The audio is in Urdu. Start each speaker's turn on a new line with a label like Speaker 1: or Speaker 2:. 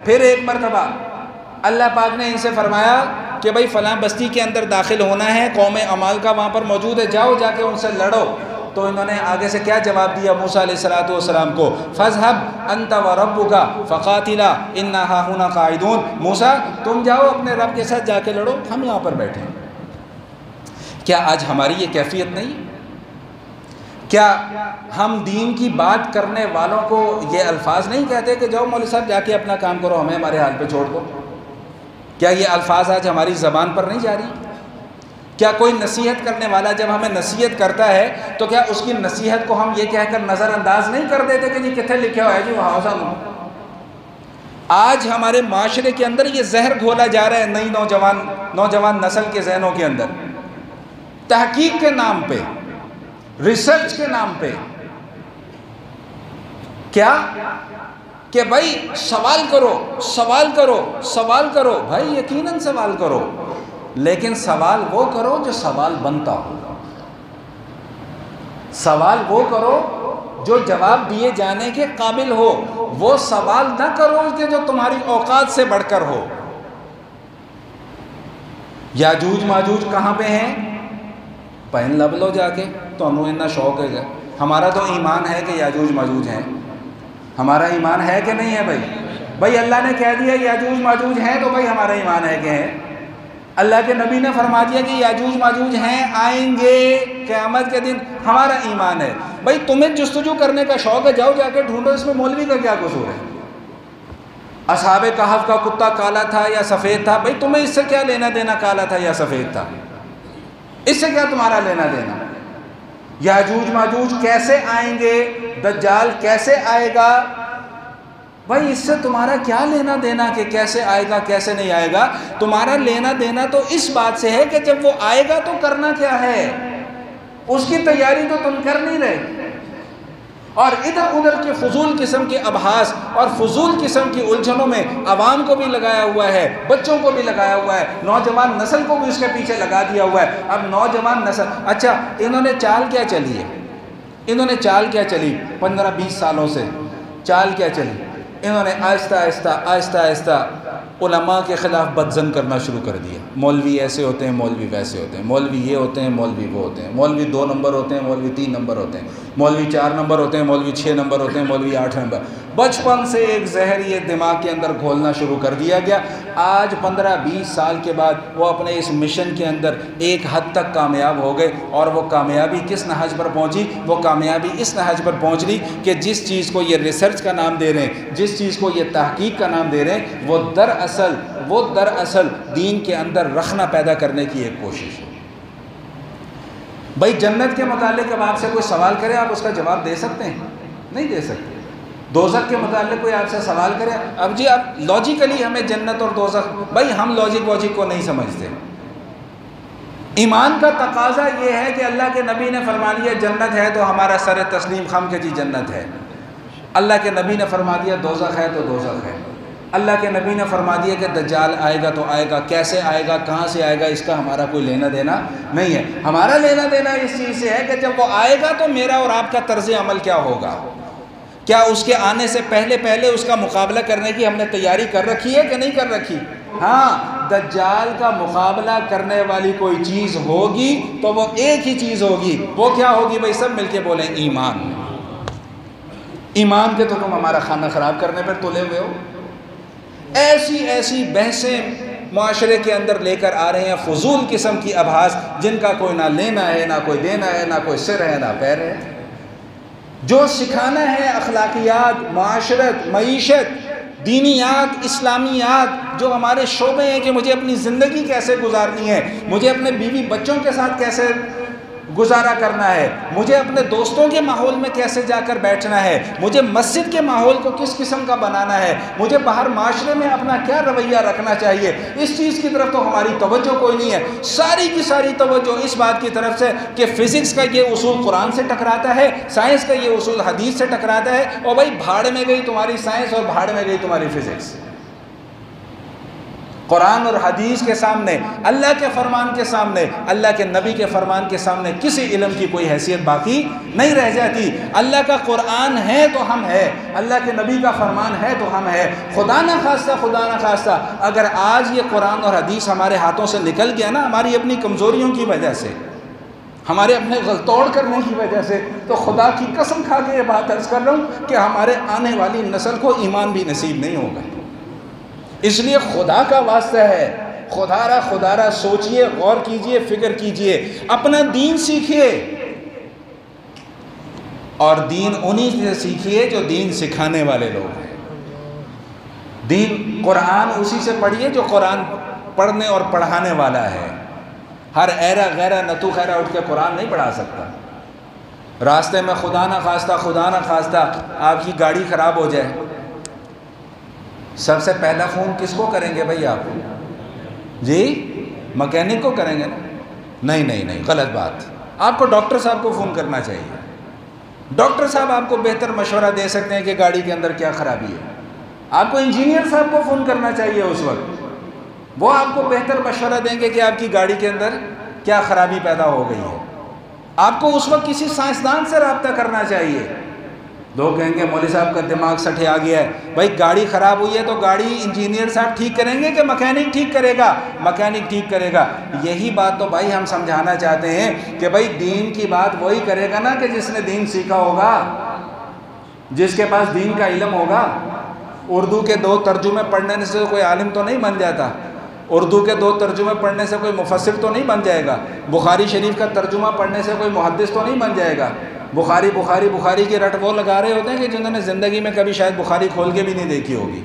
Speaker 1: پھر ایک مرتبہ اللہ پاک نے ان سے فرمایا کہ بھائی فلاں بستی کے اندر داخل ہونا ہے، قوم عمالقہ وہاں پر موجود ہے، جاؤ جا کے ان سے لڑو۔ تو انہوں نے آگے سے کیا جواب دیا موسیٰ علیہ السلام کو؟ فَاذْهَبْ أَنْتَ وَرَبُّكَ فَقَاتِلَا إِنَّا هَاهُنَا قَاعِدُونَ، موسیٰ تم جاؤ اپنے رب کے ساتھ جا کے لڑو، ہم یہاں پر بیٹھے ہیں۔ کیا آج ہماری یہ کیفیت نہیں؟ کیا ہم دین کی بات کرنے والوں کو یہ الفاظ نہیں کہتے کہ جاؤ مولوی صاحب جا کے اپنا کام کرو، ہمیں ہمارے حال پہ چھوڑ دو؟ کیا یہ الفاظ آج ہماری زبان پر نہیں جاری؟ کیا کوئی نصیحت کرنے والا جب ہمیں نصیحت کرتا ہے تو کیا اس کی نصیحت کو ہم یہ کہہ کر نظر انداز نہیں کر دیتے کہ جی کتنے لکھے ہوئے جی وہاں سن؟ آج ہمارے معاشرے کے اندر یہ زہر گھولا جا رہا ہے نئی نوجوان نسل کے ذہنوں کے اندر، تحقیق کے نام پہ، ریسرچ کے نام پہ۔ کیا کہ بھائی سوال کرو، سوال کرو، سوال کرو، بھائی یقیناً سوال کرو، لیکن سوال وہ کرو جو سوال بنتا ہو۔ سوال وہ کرو جو جواب دیے جانے کے قابل ہو، وہ سوال نہ کرو کہ جو تمہاری اوقات سے بڑھ کر ہو۔ یاجوج ماجوج کہاں پہ ہیں؟ پہن لب لو جا کے، تو انہوں اتنا شوق ہے گا۔ ہمارا تو ایمان ہے کہ یاجوج ماجوج ہیں، ہمارا ایمان ہے کہ نہیں ہے بھائی اللہ نے کہہ دیا یاجوج ماجوج ہیں تو بھائی ہمارا ایمان ہے کہ ہیں۔ اللہ کے نبی نے فرما دیا کہ یاجوج ماجوج ہیں، آئیں گے قیامت کے دن، ہمارا ایمان ہے۔ بھائی تمہیں جستجو کرنے کا شوق ہے، جاؤ جا کے ڈھونڈو اس میں مولوی کا کیا قصور ہے؟ اصحاب کہف کا کتا کالا تھا یا سفید تھا، بھائی تمہیں اس سے کیا لینا دینا کالا تھا یا سفید تھا؟ اس سے کیا تمہارا لینا دینا؟ یاجوج ماجوج کیسے آئیں گے، دجال کیسے آئے گا، بھائی اس سے تمہارا کیا لینا دینا کہ کیسے آئے گا کیسے نہیں آئے گا؟ تمہارا لینا دینا تو اس بات سے ہے کہ جب وہ آئے گا تو کرنا کیا ہے، اس کی تیاری تو تم کر نہیں رہے، اور ادھر ادھر کے فضول قسم کے ابحاث اور فضول قسم کی الجھنوں میں عوام کو بھی لگایا ہوا ہے، بچوں کو بھی لگایا ہوا ہے، نوجوان نسل کو بھی اس کے پیچھے لگا دیا ہوا ہے۔ اب نوجوان نسل، اچھا انہوں نے چال کیا چلی ہے؟ انہوں نے چال کیا چلی 15-20 سالوں سے؟ چال کیا چلی؟ انہوں نے آہستہ آہستہ علماء کے خلاف بدزن کرنا شروع کر دیا۔ مولوی ایسے ہوتے ہیں، مولوی ویسے ہوتے ہیں، مولوی یہ ہوتے ہیں، مولوی وہ ہوتے ہیں، مولوی 2 نمبر ہوتے ہیں، مولوی 3 نمبر ہوتے ہیں، مولوی 4 نمبر ہوتے ہیں، مولوی 6 نمبر ہوتے ہیں، مولوی 8 نمبر۔ بچپن سے ایک زہر یہ دماغ کے اندر گھولنا شروع کر دیا گیا۔ آج 15-20 سال کے بعد وہ اپنے اس مشن کے اندر ایک حد تک کامیاب ہو گئے، اور وہ کامیابی کس نہج پر پہنچی؟ وہ کامیابی اس نہج پر پہنچ رہی کہ جس چیز کو یہ ریسرچ کا نام دے رہے ہیں، جس چیز کو یہ تحقیق کا نام دے رہے ہیں، وہ دراصل دین کے اندر رخنہ پیدا کرنے کی ایک کوشش ہے۔ بھائی جنت کے متعلق اب آپ سے کوئی سوال کرے، آپ اس کا جواب دے سکتے ہیں؟ نہیں دے سکتے۔ دوزخ کے متعلق کوئی آپ سے سوال کرے، اب جی اب لاجیکلی ہمیں جنت اور دوزخ، بھائی ہم لاجک کو نہیں سمجھتے۔ ایمان کا تقاضا یہ ہے کہ اللہ کے نبی نے فرما دیا جنت ہے تو ہمارا سر تسلیم خم کہ جی جنت ہے۔ اللہ کے نبی نے فرما دیا دوزخ ہے تو دوزخ ہے۔ اللہ کے نبی نے فرما دیا کہ دجال آئے گا تو آئے گا، کیسے آئے گا، کہاں سے آئے گا، اس کا ہمارا کوئی لینا دینا نہیں ہے۔ ہمارا لینا دینا اس چیز سے ہے کہ جب وہ آئے گا تو میرا اور آپ کا طرز عمل کیا ہوگا، کیا اس کے آنے سے پہلے اس کا مقابلہ کرنے کی ہم نے تیاری کر رکھی ہے کہ نہیں کر رکھی؟ ہاں، دجال کا مقابلہ کرنے والی کوئی چیز ہوگی تو وہ ایک ہی چیز ہوگی، وہ کیا ہوگی بھائی؟ سب مل کے بولیں ایمان۔ ایمان کے تو تم ہمارا کھانا خراب کرنے پر تلے ہوئے ہو۔ ایسی بحثیں معاشرے کے اندر لے کر آ رہے ہیں، فضول قسم کی ابحاث جن کا کوئی نہ لینا ہے، نہ کوئی دینا ہے، نہ کوئی سر ہے، نہ پیر ہے۔ جو سکھانا ہے اخلاقیات، معاشرت، معیشت، دینیات، اسلامیات، جو ہمارے شعبے ہیں کہ مجھے اپنی زندگی کیسے گزارنی ہے، مجھے اپنے بیوی بچوں کے ساتھ کیسے گزارا کرنا ہے، مجھے اپنے دوستوں کے ماحول میں کیسے جا کر بیٹھنا ہے، مجھے مسجد کے ماحول کو کس قسم کا بنانا ہے، مجھے باہر معاشرے میں اپنا کیا رویہ رکھنا چاہیے، اس چیز کی طرف تو ہماری توجہ کوئی نہیں ہے۔ ساری کی ساری توجہ اس بات کی طرف سے کہ فزکس کا یہ اصول قرآن سے ٹکراتا ہے، سائنس کا یہ اصول حدیث سے ٹکراتا ہے، اور بھائی بھاڑ میں گئی تمہاری سائنس اور بھاڑ میں گئی تمہاری فزکس۔ قرآن اور حدیث کے سامنے، اللہ کے فرمان کے سامنے، اللہ کے نبی کے فرمان کے سامنے کسی علم کی کوئی حیثیت باقی نہیں رہ جاتی۔ اللہ کا قرآن ہے تو ہم ہے، اللہ کے نبی کا فرمان ہے تو ہم ہے۔ خدا نہ خواستہ اگر آج یہ قرآن اور حدیث ہمارے ہاتھوں سے نکل گیا نا، ہماری اپنی کمزوریوں کی وجہ سے، ہمارے اپنے غلطوڑ کرنے کی وجہ سے، تو خدا کی قسم کھا کے یہ بات عرض کر رہا ہوں کہ ہمارے آنے والی نسل کو ایمان بھی نصیب نہیں ہوگا۔ اس لیے خدا کا واسطہ ہے، خدا را سوچئے، غور کیجئے، فکر کیجئے، اپنا دین سیکھئے، اور دین انہی سے سیکھئے جو دین سکھانے والے لوگ ہیں۔ دین قرآن اسی سے پڑھیے جو قرآن پڑھنے اور پڑھانے والا ہے۔ ہر ایرا غیرہ نتو خیرہ اٹھ کے قرآن نہیں پڑھا سکتا۔ راستے میں خدا نہ خواستہ آپ کی گاڑی خراب ہو جائے، سب سے پہلا فون کس کو کریں گے بھائی آپ؟ جی مکینک کو کریں گے نا؟ نہیں، غلط بات۔ آپ کو ڈاکٹر صاحب کو فون کرنا چاہیے۔ ڈاکٹر صاحب آپ کو بہتر مشورہ دے سکتے ہیں کہ گاڑی کے اندر کیا خرابی ہے۔ آپ کو انجینئر صاحب کو فون کرنا چاہیے اس وقت، وہ آپ کو بہتر مشورہ دیں گے کہ آپ کی گاڑی کے اندر کیا خرابی پیدا ہو گئی ہے۔ آپ کو اس وقت کسی سائنسدان سے رابطہ کرنا چاہیے۔ لوگ کہیں گے مولوی صاحب کا دماغ سٹھے آ گیا ہے۔ بھائی گاڑی خراب ہوئی ہے تو گاڑی انجینئر صاحب ٹھیک کریں گے کہ مکینک ٹھیک کرے گا؟ مکینک ٹھیک کرے گا۔ یہی بات تو بھائی ہم سمجھانا چاہتے ہیں کہ بھائی دین کی بات وہی کرے گا نا کہ جس نے دین سیکھا ہوگا، جس کے پاس دین کا علم ہوگا۔ اردو کے 2 ترجمے پڑھنے سے کوئی عالم تو نہیں بن جاتا، اردو کے 2 ترجمے پڑھنے سے کوئی مفسر تو نہیں بن جائے گا، بخاری شریف کا ترجمہ پڑھنے سے کوئی محدث تو نہیں بن جائے گا۔ بخاری کی رٹ وہ لگا رہے ہوتے ہیں کہ جنہوں نے زندگی میں کبھی شاید بخاری کھول کے بھی نہیں دیکھی ہوگی۔